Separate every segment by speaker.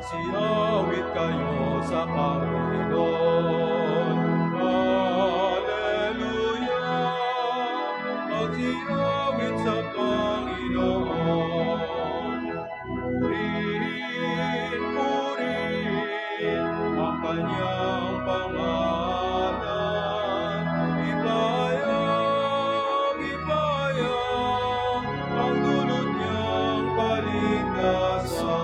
Speaker 1: Siyawit kayo sa Panginoon. Hallelujah! Magsiyawit sa Panginoon. Purihin, purihin ang kanyang pangalan. Ipayang, ipayang ang dulot niyang kaligtasan.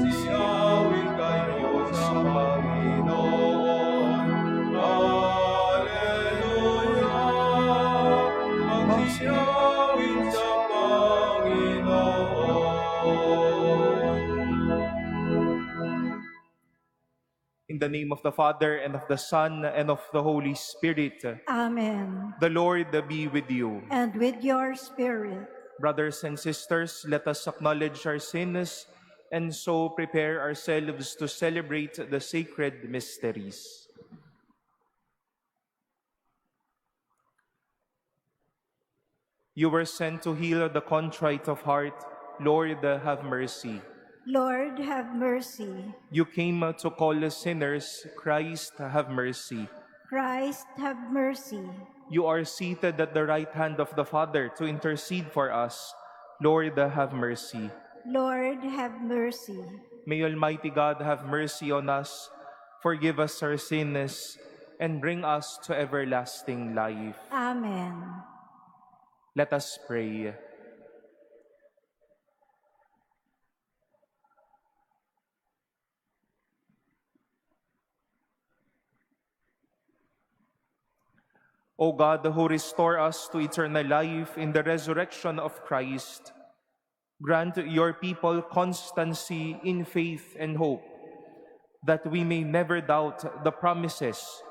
Speaker 1: Siyawin kayo sa Panginoon. Hallelujah! Magsiyawin sa Panginoon. In the name of the Father, and of the Son, and of the Holy Spirit.
Speaker 2: Amen.
Speaker 1: The Lord be with you.
Speaker 2: And with your spirit.
Speaker 1: Brothers and sisters, let us acknowledge our sins and so prepare ourselves to celebrate the sacred mysteries. You were sent to heal the contrite of heart. Lord, have mercy.
Speaker 2: Lord, have mercy.
Speaker 1: You came to call sinners. Christ, have mercy.
Speaker 2: Christ, have mercy.
Speaker 1: You are seated at the right hand of the Father to intercede for us. Lord, have mercy.
Speaker 2: Lord, have mercy.
Speaker 1: May Almighty God have mercy on us, forgive us our sins, and bring us to everlasting life.
Speaker 2: Amen.
Speaker 1: Let us pray. O God, who restore us to eternal life in the resurrection of Christ, grant your people constancy in faith and hope, that we may never doubt the promises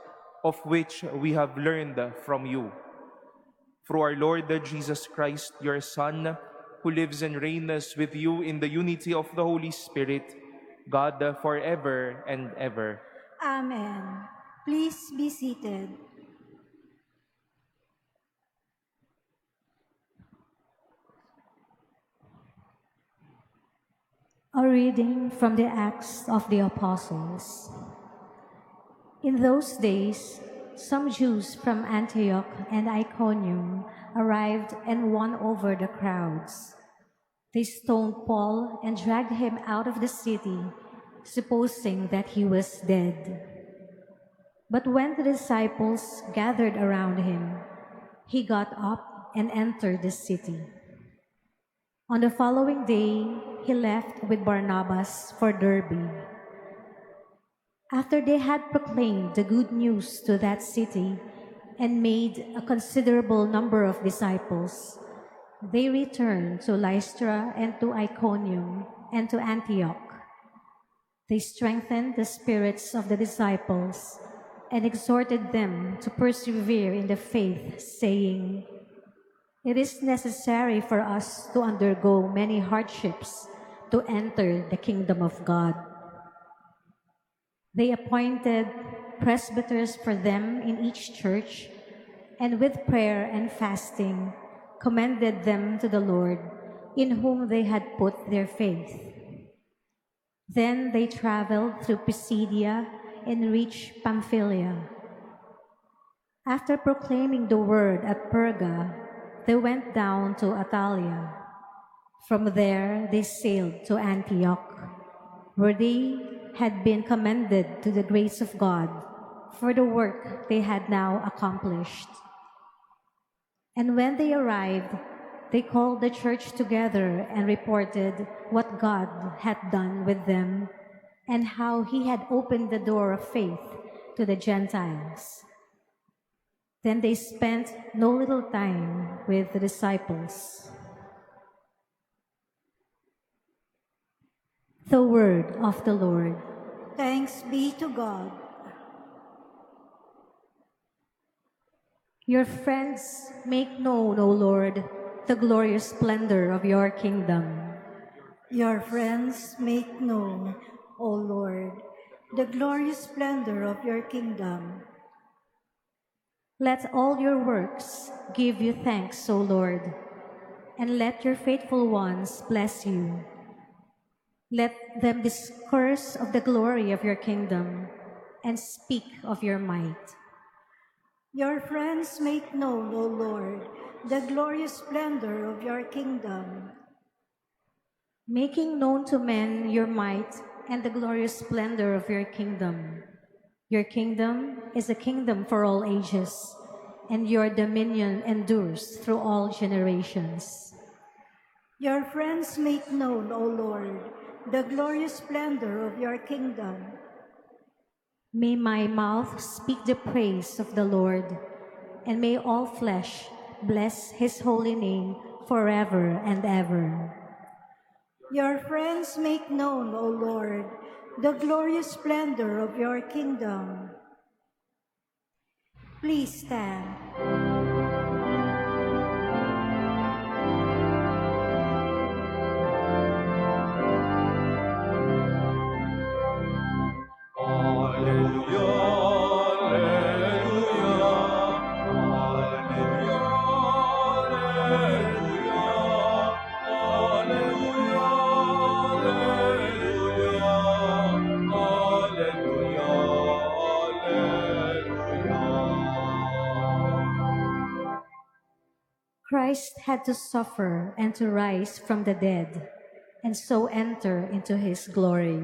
Speaker 1: of which we have learned from you. Through our Lord Jesus Christ, your Son, who lives and reigns with you in the unity of the Holy Spirit, God, forever and ever.
Speaker 2: Amen. Please be seated.
Speaker 3: A reading from the Acts of the Apostles. In those days, some Jews from Antioch and Iconium arrived and won over the crowds. They stoned Paul and dragged him out of the city, supposing that he was dead. But when the disciples gathered around him, he got up and entered the city. On the following day, he left with Barnabas for Derbe. After they had proclaimed the good news to that city and made a considerable number of disciples, they returned to Lystra and to Iconium and to Antioch. They strengthened the spirits of the disciples and exhorted them to persevere in the faith, saying, "It is necessary for us to undergo many hardships to enter the kingdom of God." They appointed presbyters for them in each church, and with prayer and fasting commended them to the Lord, in whom they had put their faith. Then they traveled through Pisidia and reached Pamphylia. After proclaiming the word at Perga, they went down to Attalia. From there, they sailed to Antioch, where they had been commended to the grace of God for the work they had now accomplished. And when they arrived, they called the church together and reported what God had done with them and how he had opened the door of faith to the Gentiles. Then they spent no little time with the disciples. The word of the Lord.
Speaker 2: Thanks be to God.
Speaker 3: Your friends make known, O Lord, the glorious splendor of your kingdom.
Speaker 2: Your friends make known, O Lord, the glorious splendor of your kingdom.
Speaker 3: Let all your works give you thanks, O Lord, and let your faithful ones bless you. Let them discourse of the glory of your kingdom and speak of your might.
Speaker 2: Your friends make known, O Lord, the glorious splendor of your kingdom.
Speaker 3: Making known to men your might and the glorious splendor of your kingdom. Your kingdom is a kingdom for all ages, and your dominion endures through all generations.
Speaker 2: Your friends make known, O Lord, the glorious splendor of your kingdom.
Speaker 3: May my mouth speak the praise of the Lord, and may all flesh bless his holy name forever and ever.
Speaker 2: Your friends make known, O Lord, the glorious splendor of your kingdom. Please stand.
Speaker 3: Christ had to suffer and to rise from the dead, and so enter into his glory.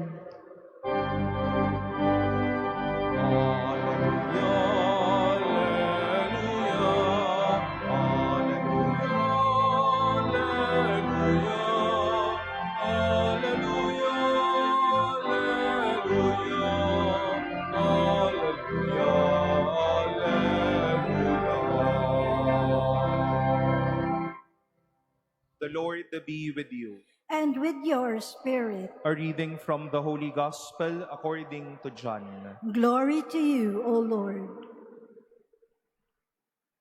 Speaker 1: The Lord be with you.
Speaker 2: And with your spirit.
Speaker 1: A reading from the Holy Gospel according to John.
Speaker 2: Glory to you, O Lord.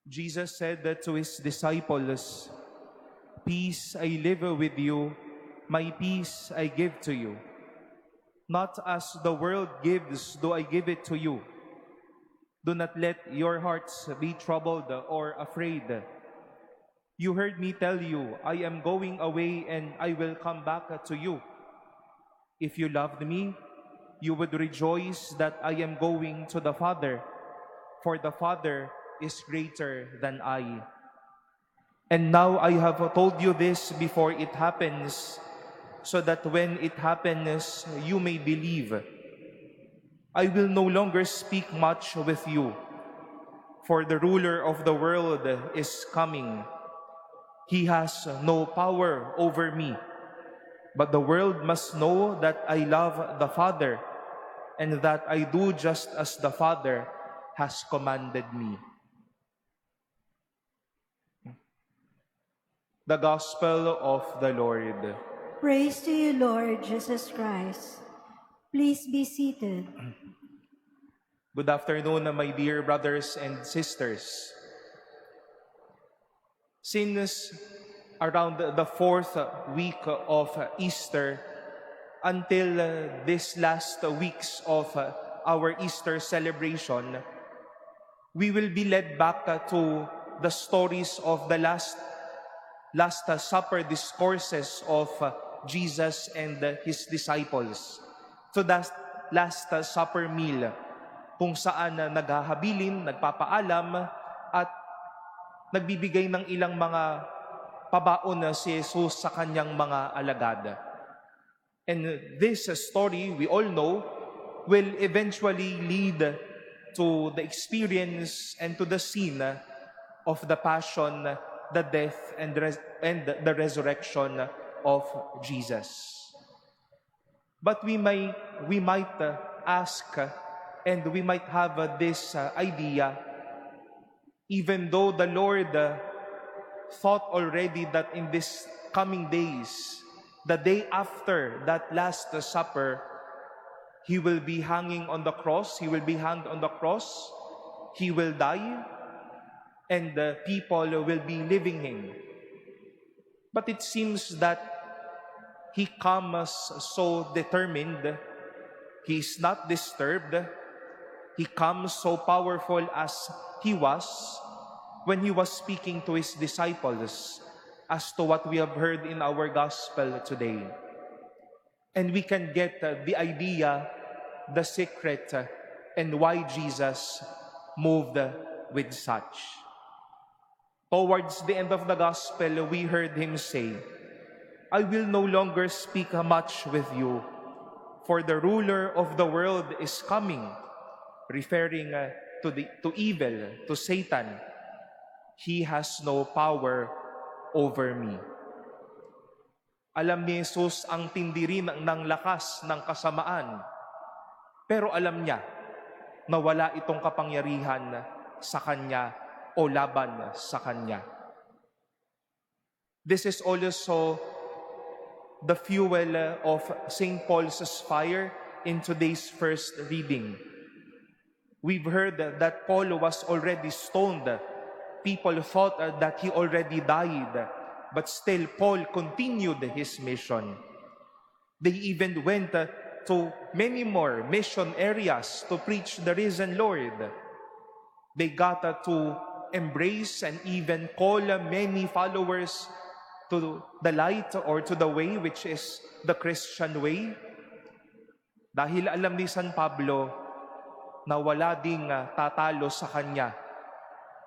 Speaker 1: Jesus said that to his disciples, "Peace I leave with you, my peace I give to you. Not as the world gives do I give it to you. Do not let your hearts be troubled or afraid. You heard me tell you, I am going away and I will come back to you. If you loved me, you would rejoice that I am going to the Father, for the Father is greater than I. And now I have told you this before it happens, so that when it happens, you may believe. I will no longer speak much with you, for the ruler of the world is coming. He has no power over me, but the world must know that I love the Father and that I do just as the Father has commanded me." The Gospel of the Lord.
Speaker 2: Praise to you, Lord Jesus Christ. Please be seated.
Speaker 1: Good afternoon, my dear brothers and sisters. Since around the fourth week of Easter until this last weeks of our Easter celebration, we will be led back to the stories of the Last Supper discourses of Jesus and his disciples. So that Last Supper meal, kung saan naghahabilin, nagpapaalam, at nagbibigay ng ilang mga pabaon na si Jesus sa kanyang mga alagad. And this story, we all know, will eventually lead to the experience and to the scene of the passion, the death, and the resurrection of Jesus. But we might ask, and we might have this idea, even though the Lord thought already that in these coming days, the day after that Last Supper, He will be hanging on the cross, He will be hanged on the cross, He will die, and the people will be leaving Him. But it seems that He comes so determined, He is not disturbed, He comes so powerful as He was when He was speaking to His disciples, as to what we have heard in our gospel today. And we can get the idea, the secret, and why Jesus moved with such. Towards the end of the gospel, we heard him say, I will no longer speak much with you, for the ruler of the world is coming, referring to evil, to Satan. He has no power over me. Alam ni Jesus ang tindi rin ng lakas ng kasamaan, pero alam niya na wala itong kapangyarihan sa kanya o laban sa kanya. This is also the fuel of St. Paul's fire in today's first reading. We've heard that Paul was already stoned. People thought that he already died, but still Paul continued his mission. They even went to many more mission areas to preach the risen Lord. They got to embrace and even call many followers to the light or to the way, which is the Christian way. Dahil alam ni San Pablo na wala ding tatalo sa kanya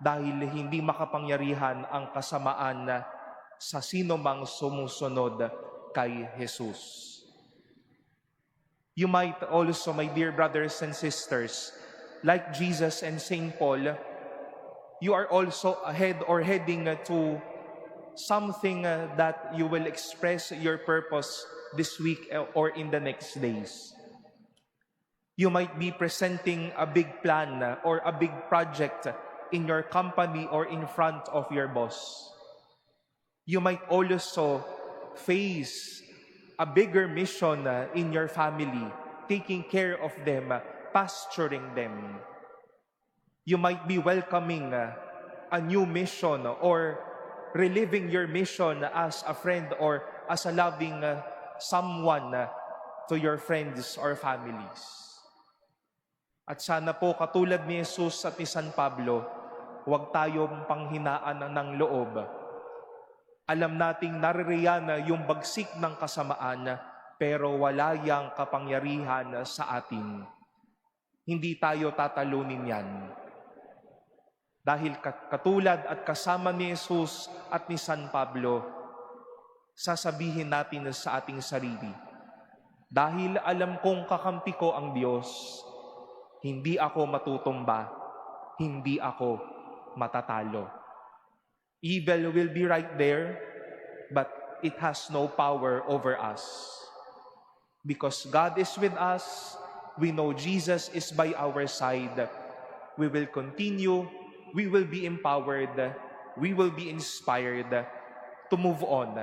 Speaker 1: dahil hindi makapangyarihan ang kasamaan sa sino mang sumusunod kay Jesus. You might also, my dear brothers and sisters, like Jesus and St. Paul, you are also ahead or heading to something that you will express your purpose this week or in the next days. You might be presenting a big plan or a big project in your company or in front of your boss. You might also face a bigger mission in your family, taking care of them, pasturing them. You might be welcoming a new mission or reliving your mission as a friend or as a loving someone to your friends or families. At sana po katulad ni Jesus at ni San Pablo, huwag tayong panghinaan ng loob. Alam nating naririyan yung bagsik ng kasamaan, pero wala yang kapangyarihan sa atin. Hindi tayo tatalunin yan. Dahil katulad at kasama ni Jesus at ni San Pablo, sasabihin natin sa ating sarili, dahil alam kong kakampi ko ang Diyos, hindi ako matutumba, hindi ako matatalo. Evil will be right there, but it has no power over us. Because God is with us, we know Jesus is by our side. We will continue, we will be empowered, we will be inspired to move on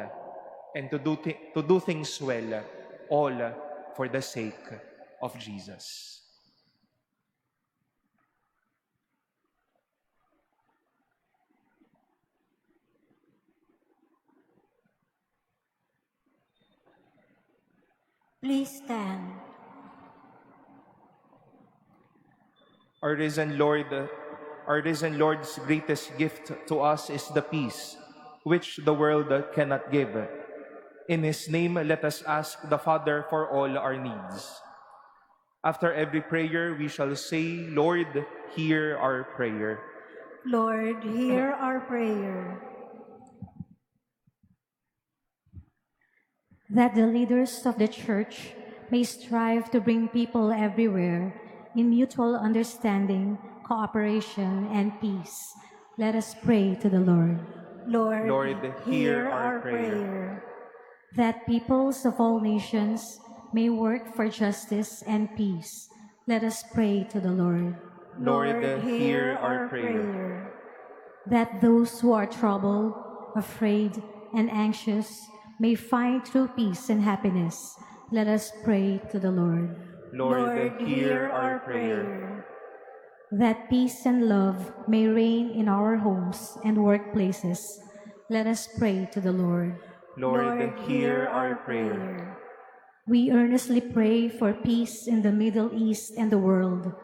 Speaker 1: and to do things well, all for the sake of Jesus.
Speaker 2: Please stand.
Speaker 1: Our risen Lord's greatest gift to us is the peace which the world cannot give. In His name, let us ask the Father for all our needs. After every prayer, we shall say, Lord, hear our prayer.
Speaker 2: Lord, hear our prayer.
Speaker 3: That the leaders of the Church may strive to bring people everywhere in mutual understanding, cooperation, and peace. Let us pray to the Lord.
Speaker 2: Lord, hear our prayer.
Speaker 3: That peoples of all nations may work for justice and peace. Let us pray to the Lord.
Speaker 1: Lord, hear our prayer.
Speaker 3: That those who are troubled, afraid, and anxious may find true peace and happiness. Let us pray to the Lord.
Speaker 1: Lord, hear our prayer.
Speaker 3: That peace and love may reign in our homes and workplaces. Let us pray to the Lord.
Speaker 1: Lord, hear our prayer.
Speaker 3: We earnestly pray for peace in the Middle East and the world.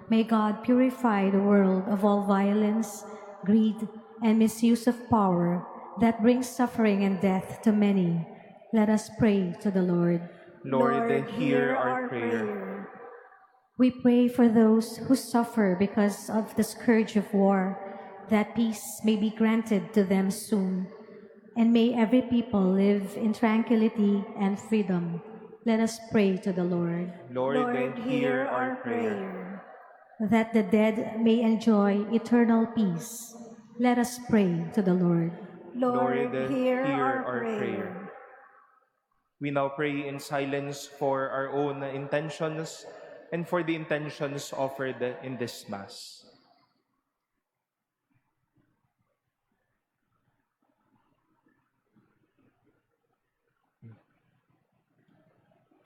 Speaker 3: May God purify the world of all violence, greed, and misuse of power that brings suffering and death to many. Let us pray to the Lord.
Speaker 1: Lord, hear our prayer.
Speaker 3: We pray for those who suffer because of the scourge of war, that peace may be granted to them soon, and may every people live in tranquility and freedom. Let us pray to the Lord.
Speaker 1: Lord, hear our prayer.
Speaker 3: That the dead may enjoy eternal peace. Let us pray to the Lord.
Speaker 2: Lord, hear our prayer.
Speaker 1: We now pray in silence for our own intentions and for the intentions offered in this Mass.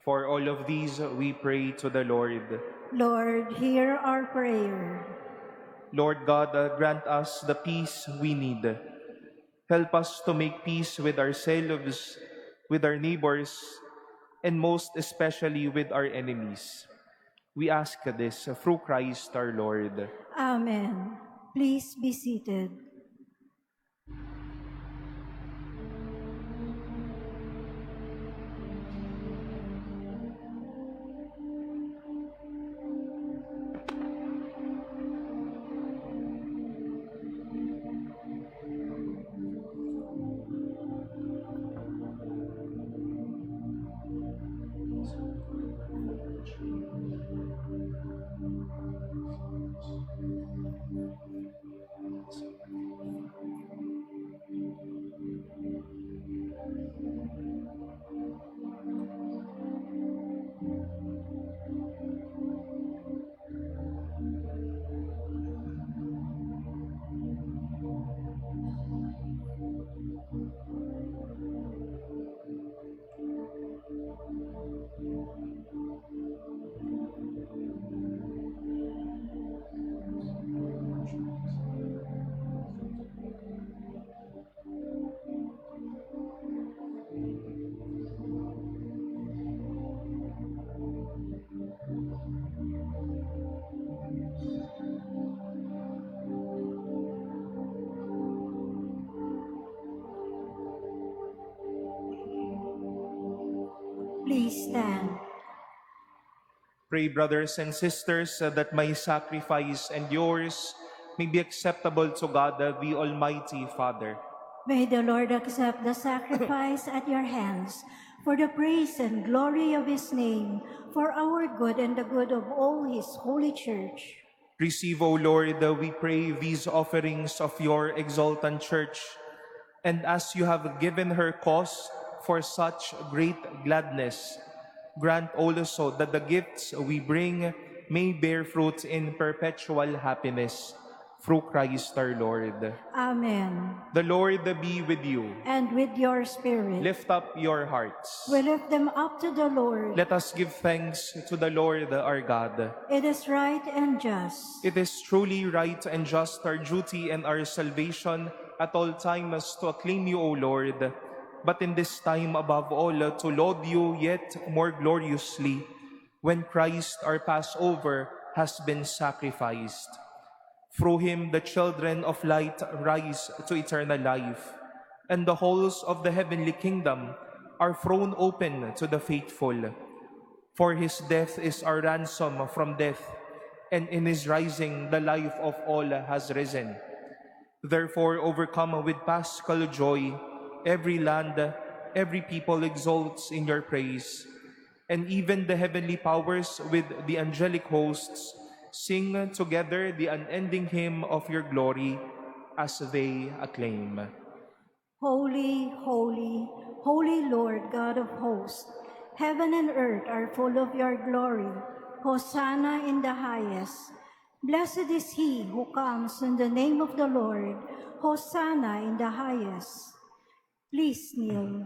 Speaker 1: For all of these, we pray to the Lord.
Speaker 2: Lord, hear our prayer.
Speaker 1: Lord God, grant us the peace we need. Help us to make peace with ourselves, with our neighbors, and most especially with our enemies. We ask this through Christ our Lord.
Speaker 2: Amen. Please be seated. Please stand.
Speaker 1: Pray, brothers and sisters, that my sacrifice and yours may be acceptable to God, the Almighty Father.
Speaker 2: May the Lord accept the sacrifice at your hands for the praise and glory of his name, for our good and the good of all his holy church.
Speaker 1: Receive, O Lord, we pray, these offerings of your exultant church, and as you have given her cause for such great gladness, grant also that the gifts we bring may bear fruit in perpetual happiness. Through Christ our Lord.
Speaker 2: Amen.
Speaker 1: The Lord be with you.
Speaker 2: And with your spirit.
Speaker 1: Lift up your hearts.
Speaker 2: We lift them up to the Lord.
Speaker 1: Let us give thanks to the Lord our God.
Speaker 2: It is right and just.
Speaker 1: It is truly right and just, our duty and our salvation at all times to acclaim you, O Lord, but in this time above all to laud you yet more gloriously when Christ our Passover has been sacrificed. Through him the children of light rise to eternal life, and the halls of the heavenly kingdom are thrown open to the faithful. For his death is our ransom from death, and in his rising the life of all has risen. Therefore, overcome with paschal joy, every land, every people exalts in your praise, and even the heavenly powers with the angelic hosts sing together the unending hymn of your glory as they acclaim.
Speaker 2: Holy, holy, holy Lord God of hosts, heaven and earth are full of your glory. Hosanna in the highest. Blessed is he who comes in the name of the Lord. Hosanna in the highest. Please kneel.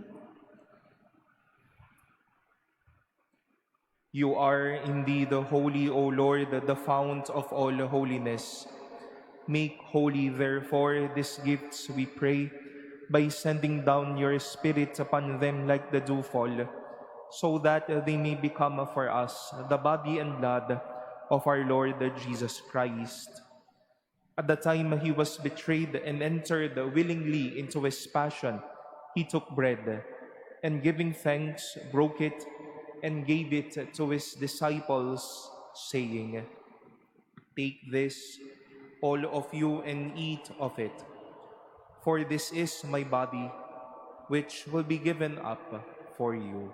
Speaker 1: You are indeed holy, O Lord, the fount of all holiness. Make holy, therefore, these gifts, we pray, by sending down your Spirit upon them like the dewfall, so that they may become for us the body and blood of our Lord Jesus Christ. At the time he was betrayed and entered willingly into his passion, he took bread, and giving thanks, broke it, and gave it to his disciples, saying, "Take this, all of you, and eat of it, for this is my body, which will be given up for you."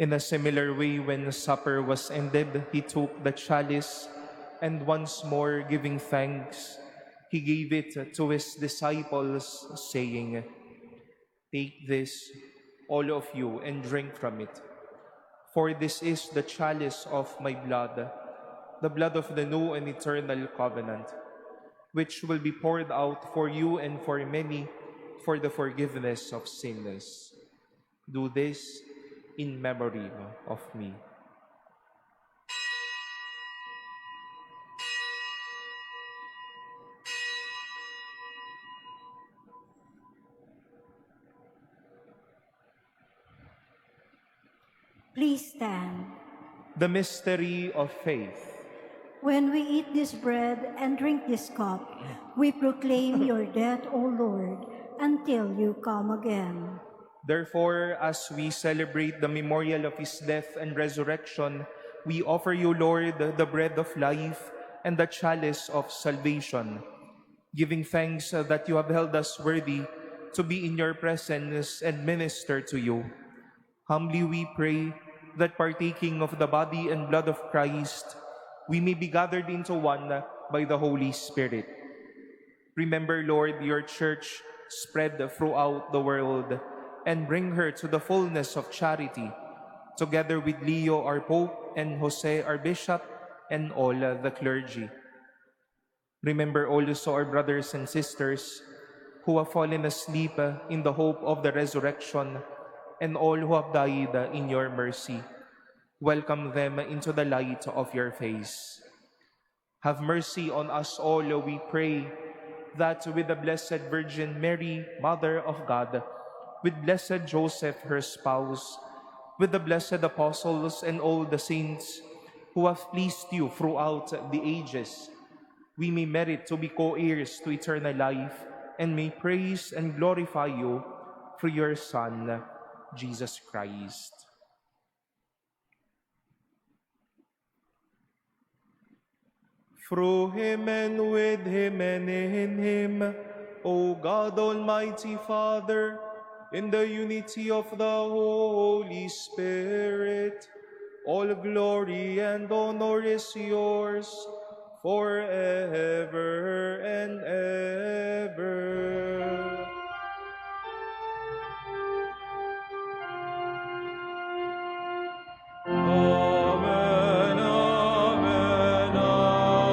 Speaker 1: In a similar way, when supper was ended, he took the chalice, and once more giving thanks, he gave it to his disciples, saying, "Take this, all of you, and drink from it. For this is the chalice of my blood, the blood of the new and eternal covenant, which will be poured out for you and for many for the forgiveness of sins. Do this in memory of me."
Speaker 2: Please stand.
Speaker 1: The mystery of faith.
Speaker 2: When we eat this bread and drink this cup, we proclaim your death, O Lord, until you come again.
Speaker 1: Therefore, as we celebrate the memorial of his death and resurrection, we offer you, Lord, the bread of life and the chalice of salvation, giving thanks that you have held us worthy to be in your presence and minister to you. Humbly we pray that partaking of the body and blood of Christ, we may be gathered into one by the Holy Spirit. Remember, Lord, your church spread throughout the world, and bring her to the fullness of charity, together with Leo, our Pope, and Jose, our Bishop, and all the clergy. Remember also our brothers and sisters who have fallen asleep in the hope of the resurrection, and all who have died in your mercy. Welcome them into the light of your face. Have mercy on us all, we pray, that with the Blessed Virgin Mary, Mother of God, with Blessed Joseph, her spouse, with the blessed apostles and all the saints who have pleased you throughout the ages, we may merit to be co-heirs to eternal life, and may praise and glorify you through your Son, Jesus Christ. Through him and with him and in him, O God, Almighty Father, in the unity of the Holy Spirit, all glory and honor is yours forever and ever. Amen, amen, amen.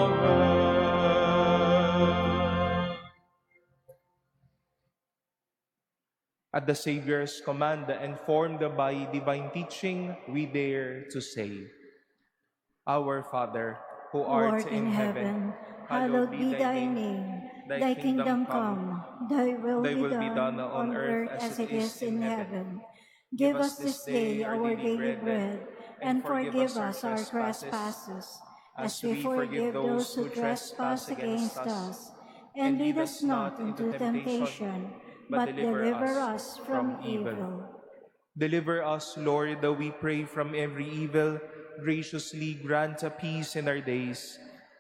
Speaker 1: At the Savior's command and formed by divine teaching, we dare to say, Our Father, who art in heaven,
Speaker 2: hallowed be thy name. Thy kingdom come, thy will be done on earth as it is in heaven. Give us this day our daily bread, and forgive us our trespasses, as we forgive those who trespass against us. And lead us not into temptation, but deliver us from evil.
Speaker 1: Deliver us, Lord, we pray, from every evil. Graciously grant a peace in our days,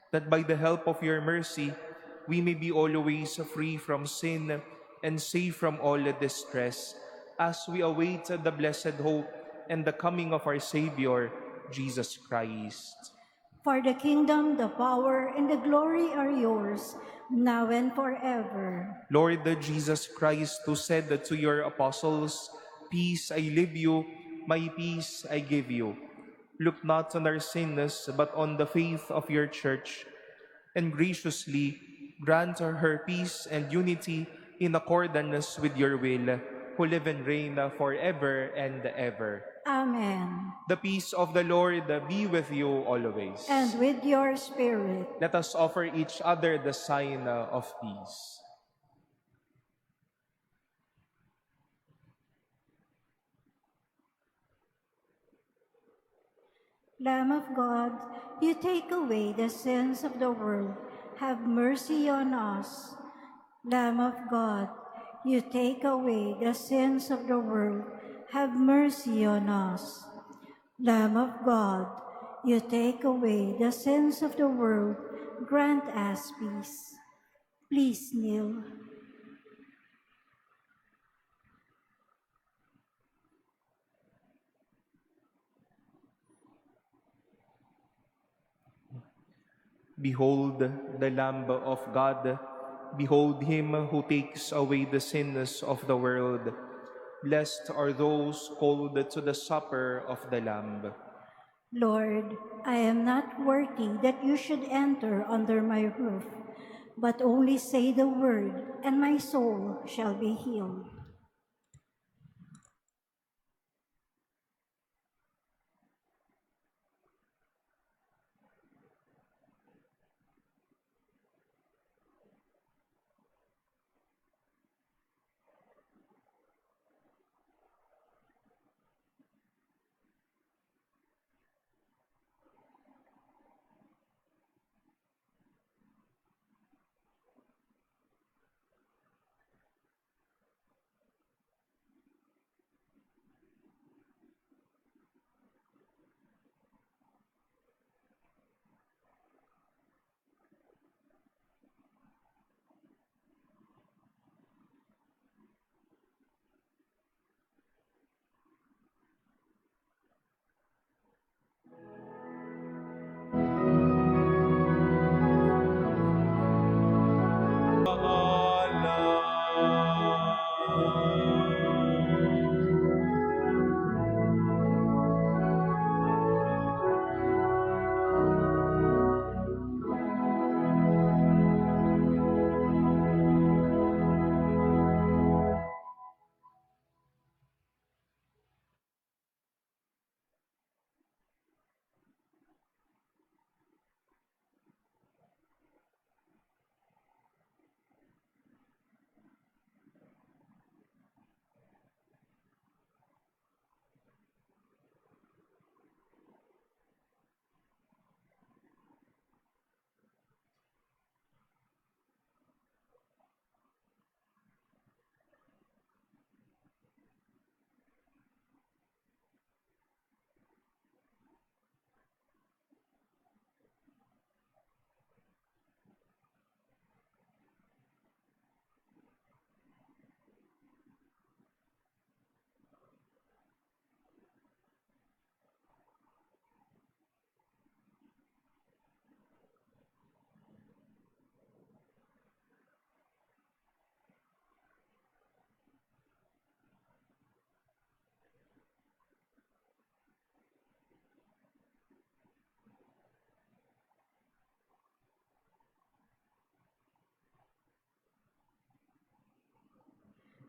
Speaker 1: that by the help of your mercy, we may be always free from sin and safe from all distress, as we await the blessed hope and the coming of our Savior, Jesus Christ.
Speaker 2: For the kingdom, the power, and the glory are yours, now and forever.
Speaker 1: Lord Jesus Christ, who said to your apostles, "Peace I leave you, my peace I give you," look not on our sins, but on the faith of your church, and graciously grant her peace and unity in accordance with your will, who live and reign forever and ever.
Speaker 2: Amen.
Speaker 1: The peace of the Lord be with you always.
Speaker 2: And with your spirit.
Speaker 1: Let us offer each other the sign of peace.
Speaker 2: Lamb of God, you take away the sins of the world. Have mercy on us. Lamb of God, you take away the sins of the world. Have mercy on us. Lamb of God, you take away the sins of the world. Grant us peace. Please kneel.
Speaker 1: Behold the Lamb of God. Behold him who takes away the sins of the world. Blessed are those called to the supper of the Lamb.
Speaker 2: Lord, I am not worthy that you should enter under my roof, but only say the word, and my soul shall be healed.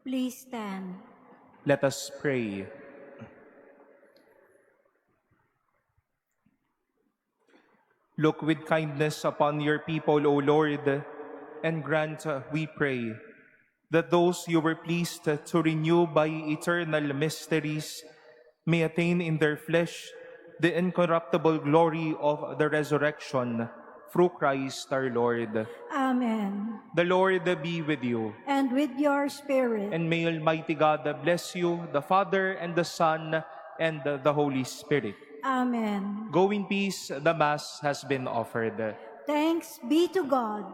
Speaker 2: Please stand.
Speaker 1: Let us pray. Look with kindness upon your people, O Lord, and grant, we pray, that those you were pleased to renew by eternal mysteries may attain in their flesh the incorruptible glory of the resurrection through Christ our Lord.
Speaker 2: Amen.
Speaker 1: The Lord be with you,
Speaker 2: And with your spirit.
Speaker 1: and may Almighty God bless you, the Father and the Son and the Holy Spirit.
Speaker 2: Amen.
Speaker 1: Go in peace, the Mass has been offered.
Speaker 2: Thanks be to God.